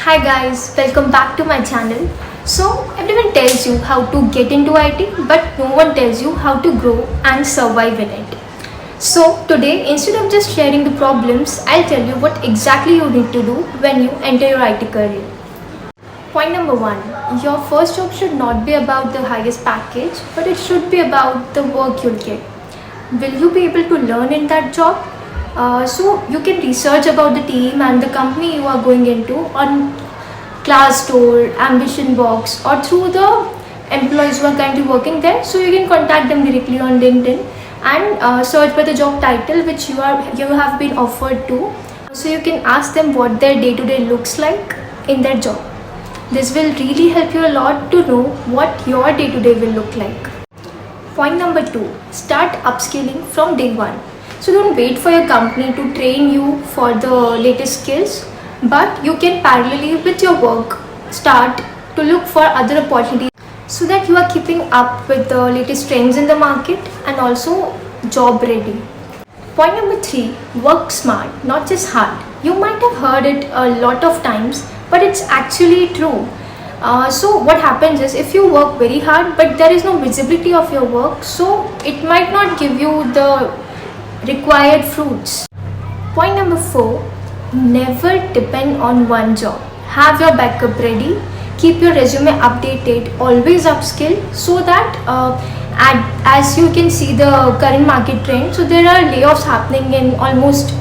Hi guys, welcome back to my channel. So everyone tells you how to get into IT, but no one tells you how to grow and survive in it. So today, instead of just sharing the problems, I'll tell you what exactly you need to do when you enter your IT career. Point number one, your first job should not be about the highest package, but it should be about the work you'll get. Will you be able to learn in that job? So you can research about the team and the company you are going into on Glassdoor, Ambition Box, or through the employees who are currently working there. So you can contact them directly on LinkedIn and search by the job title which you have been offered to. So you can ask them what their day-to-day looks like in their job. This will really help you a lot to know what your day-to-day will look like. Point number two, start upskilling from day one. So don't wait for your company to train you for the latest skills, but you can parallelly with your work start to look for other opportunities so that you are keeping up with the latest trends in the market and also job ready. Point number three, work smart, not just hard. You might have heard it a lot of times, but it's actually true. So what happens is if you work very hard but there is no visibility of your work, so it might not give you the required fruits. Point number four, never depend on one job. Have your backup ready, keep your resume updated, always upskill so that as you can see the current market trend, so there are layoffs happening in almost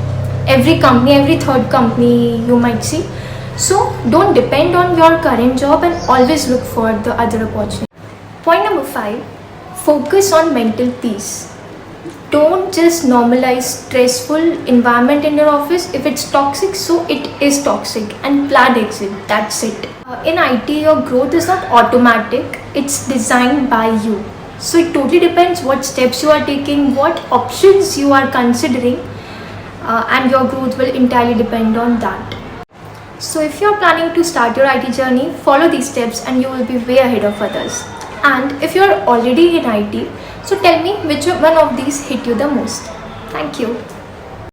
every company, every third company you might see. So don't depend on your current job and always look for the other opportunity. Point number five, focus on mental peace. Don't just normalize stressful environment in your office. If it's toxic, so it is toxic and plan exit, that's it. In IT, your growth is not automatic, it's designed by you. So it totally depends what steps you are taking, what options you are considering, and your growth will entirely depend on that. So if you are planning to start your IT journey, follow these steps and you will be way ahead of others. And if you are already in IT, so tell me which one of these hit you the most. Thank you.